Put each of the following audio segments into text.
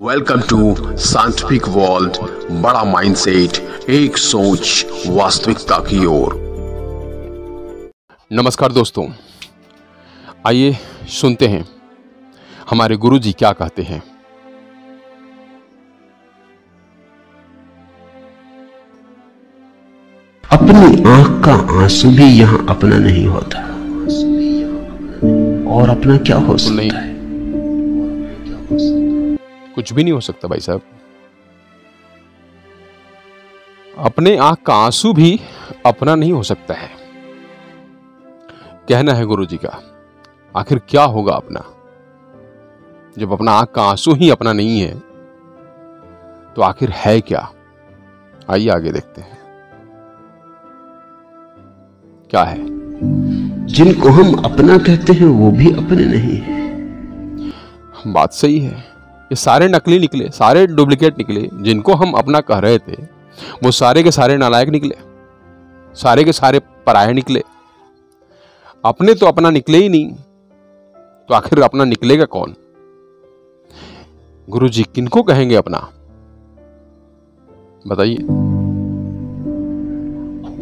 Welcome to scientific world. बड़ा mindset, एक सोच वास्तविकता की ओर। नमस्कार दोस्तों, आइए सुनते हैं हमारे गुरुजी क्या कहते हैं। अपनी आंख का आंसू भी यहाँ अपना नहीं होता, और अपना क्या हो सकता है? कुछ भी नहीं हो सकता भाई साहब। अपने आंख का आंसू भी अपना नहीं हो सकता है, कहना है गुरुजी का। आखिर क्या होगा अपना, जब अपना आंख का आंसू ही अपना नहीं है तो आखिर है क्या? आइए आगे देखते हैं क्या है। जिनको हम अपना कहते हैं वो भी अपने नहीं है। बात सही है। ये सारे नकली निकले, सारे डुप्लीकेट निकले। जिनको हम अपना कह रहे थे वो सारे के सारे नालायक निकले, सारे के सारे पराये निकले। अपने तो अपना निकले ही नहीं, तो आखिर अपना निकलेगा कौन? गुरुजी किनको कहेंगे अपना, बताइए।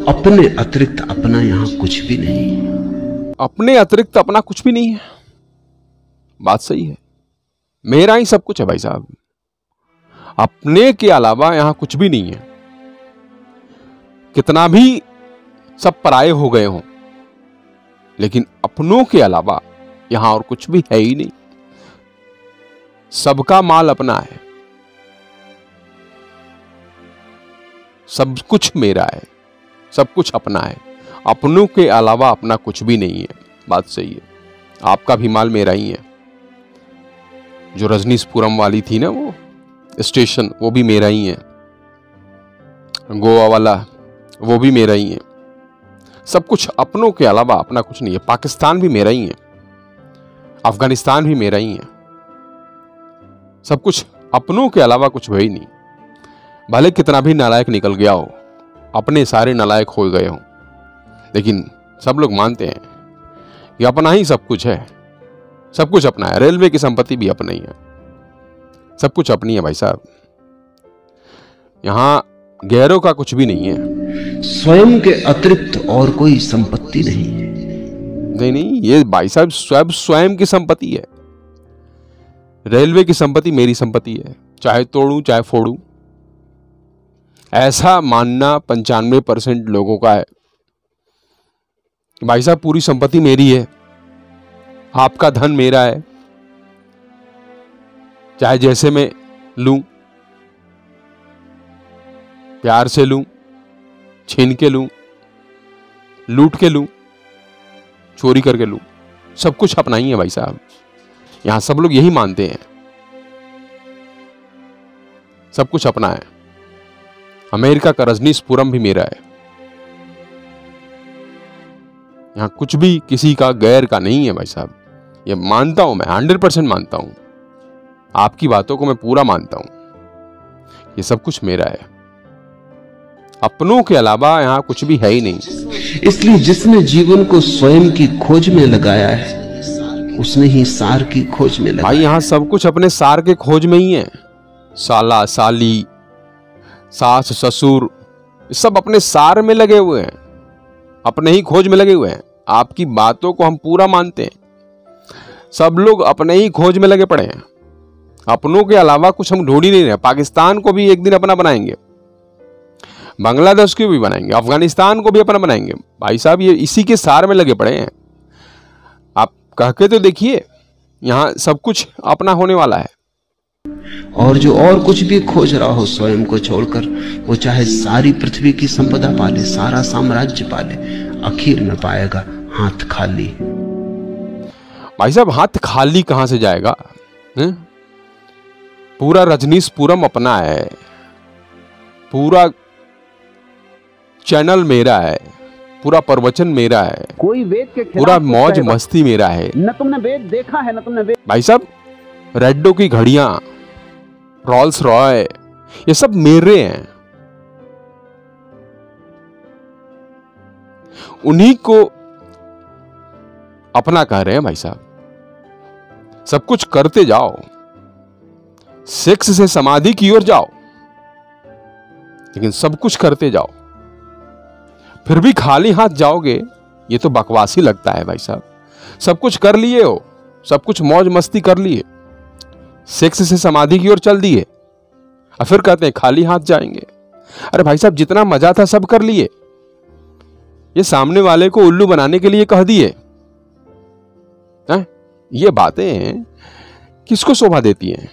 अपने अतिरिक्त अपना यहाँ कुछ भी नहीं है। अपने अतिरिक्त अपना कुछ भी नहीं है, बात सही है। मेरा ही सब कुछ है भाई साहब, अपने के अलावा यहां कुछ भी नहीं है। कितना भी सब पराये हो गए हों, लेकिन अपनों के अलावा यहां और कुछ भी है ही नहीं। सबका माल अपना है, सब कुछ मेरा है, सब कुछ अपना है। अपनों के अलावा अपना कुछ भी नहीं है, बात सही है। आपका भी माल मेरा ही है। जो रजनीशपुरम वाली थी ना वो स्टेशन, वो भी मेरा ही है। गोवा वाला वो भी मेरा ही है। सब कुछ अपनों के अलावा अपना कुछ नहीं है। पाकिस्तान भी मेरा ही है, अफगानिस्तान भी मेरा ही है। सब कुछ अपनों के अलावा कुछ है ही नहीं। भले कितना भी नालायक निकल गया हो, अपने सारे नालायक हो गए हो, लेकिन सब लोग मानते हैं कि अपना ही सब कुछ है। सब कुछ अपना है। रेलवे की संपत्ति भी अपना ही है, सब कुछ अपनी है भाई साहब। यहां गैरों का कुछ भी नहीं है। स्वयं के अतिरिक्त और कोई संपत्ति नहीं है। नहीं, ये भाई साहब स्वयं की संपत्ति है। रेलवे की संपत्ति मेरी संपत्ति है, चाहे तोड़ूं चाहे फोड़ूं। ऐसा मानना 95% लोगों का है कि भाई साहब पूरी संपत्ति मेरी है, आपका धन मेरा है, चाहे जैसे मैं लूं, प्यार से लूं, छीन के लूं, लूट के लूं, चोरी करके लूं, सब कुछ अपना ही है भाई साहब। यहां सब लोग यही मानते हैं, सब कुछ अपना है। अमेरिका का रजनीशपुरम भी मेरा है। यहां कुछ भी किसी का गैर का नहीं है भाई साहब। ये मानता हूं मैं, 100% मानता हूं। आपकी बातों को मैं पूरा मानता हूं। ये सब कुछ मेरा है, अपनों के अलावा यहां कुछ भी है ही नहीं। इसलिए जिसने जीवन को स्वयं की खोज में लगाया है, उसने ही सार की खोज में लगाया। भाई यहां सब कुछ अपने सार के खोज में ही है। साला साली, सास ससुर, सब अपने सार में लगे हुए हैं, अपने ही खोज में लगे हुए हैं। आपकी बातों को हम पूरा मानते हैं। सब लोग अपने ही खोज में लगे पड़े हैं। अपनों के अलावा कुछ हम ढूंढ ही नहीं रहे। पाकिस्तान को भी एक दिन अपना बनाएंगे, बांग्लादेश को भी बनाएंगे, अफगानिस्तान को भी अपना बनाएंगे। भाई साहब ये इसी के सार में लगे पड़े हैं। आप कह के तो देखिए, यहां सब कुछ अपना होने वाला है। और जो और कुछ भी खोज रहा हो स्वयं को छोड़कर, वो चाहे सारी पृथ्वी की संपदा पाले, सारा साम्राज्य पाले, आखिर में पाएगा हाथ खाली। भाई साहब हाथ खाली कहां से जाएगा? पूरा रजनीशपुरम अपना है, पूरा चैनल मेरा है, पूरा प्रवचन मेरा है, कोई वेद के खिलाफ पूरा मौज मस्ती मेरा है। न तुमने वेद देखा है, न तुमने वेद। भाई साहब रेडो की घड़ियां, रॉल्स रॉय, ये सब मेरे हैं। उन्हीं को अपना कह रहे हैं भाई साहब। सब कुछ करते जाओ, सेक्स से समाधि की ओर जाओ, लेकिन सब कुछ करते जाओ, फिर भी खाली हाथ जाओगे, ये तो बकवास ही लगता है भाई साहब। सब कुछ कर लिए हो, सब कुछ मौज मस्ती कर लिए, सेक्स से समाधि की ओर चल दिए, और फिर कहते हैं खाली हाथ जाएंगे। अरे भाई साहब, जितना मजा था सब कर लिए, ये सामने वाले को उल्लू बनाने के लिए कह दिए। ये बातें किसको शोभा देती हैं?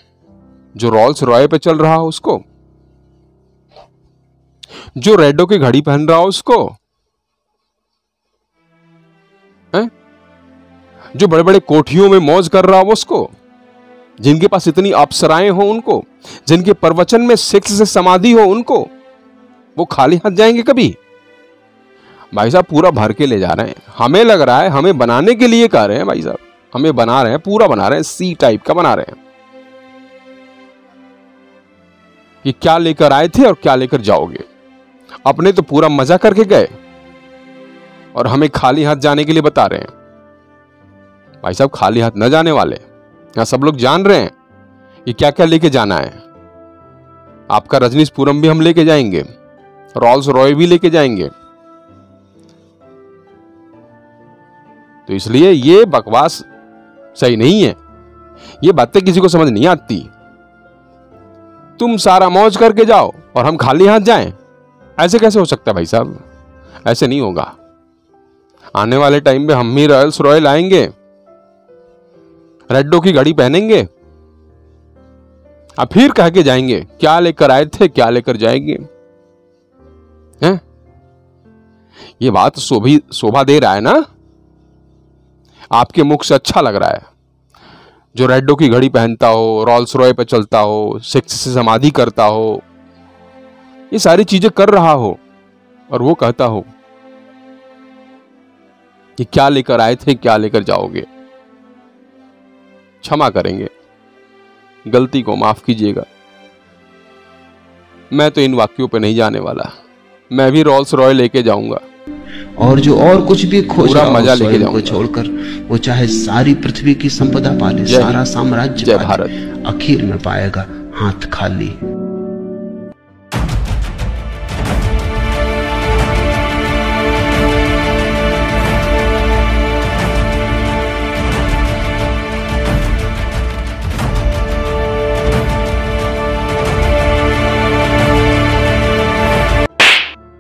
जो रॉल्स रॉय पे चल रहा हो उसको, जो रेडो की घड़ी पहन रहा हो उसको, जो बड़े बड़े कोठियों में मौज कर रहा हो उसको, जिनके पास इतनी अप्सराएं हो उनको, जिनके प्रवचन में सेक्स से समाधि हो उनको, वो खाली हाथ जाएंगे कभी? भाई साहब पूरा भर के ले जा रहे हैं। हमें लग रहा है हमें बनाने के लिए कह रहे हैं भाई साहब, हमें बना रहे हैं, पूरा बना रहे हैं, सी टाइप का बना रहे हैं कि क्या लेकर आए थे और क्या लेकर जाओगे। अपने तो पूरा मजा करके गए और हमें खाली हाथ जाने के लिए बता रहे हैं। भाई साहब खाली हाथ न जाने वाले, यहां सब लोग जान रहे हैं कि क्या क्या लेके जाना है। आपका रजनीशपुरम भी हम लेके जाएंगे, रॉल्स रॉय भी लेके जाएंगे। तो इसलिए ये बकवास सही नहीं है, ये बातें किसी को समझ नहीं आती। तुम सारा मौज करके जाओ और हम खाली हाथ जाएं, ऐसे कैसे हो सकता है भाई साहब? ऐसे नहीं होगा। आने वाले टाइम में हम ही रॉयल्स रॉय लाएंगे, रेडो की घड़ी पहनेंगे, अब फिर कह के जाएंगे क्या लेकर आए थे क्या लेकर जाएंगे। हैं? ये बात शोभा दे रहा है ना? आपके मुख से अच्छा लग रहा है। जो रेडो की घड़ी पहनता हो, रॉल्स रॉय पे चलता हो, सेक्स से समाधि करता हो, ये सारी चीजें कर रहा हो, और वो कहता हो कि क्या लेकर आए थे क्या लेकर जाओगे। क्षमा करेंगे, गलती को माफ कीजिएगा। मैं तो इन वाक्यों पे नहीं जाने वाला, मैं भी रॉल्स रॉय लेके जाऊंगा और जो और कुछ भी खोज रहा मजा हो लेके स्वयं को छोड़कर, वो चाहे सारी पृथ्वी की संपदा पाले, सारा साम्राज्य जय पाले, भारत। आखिर में पाएगा हाथ खाली।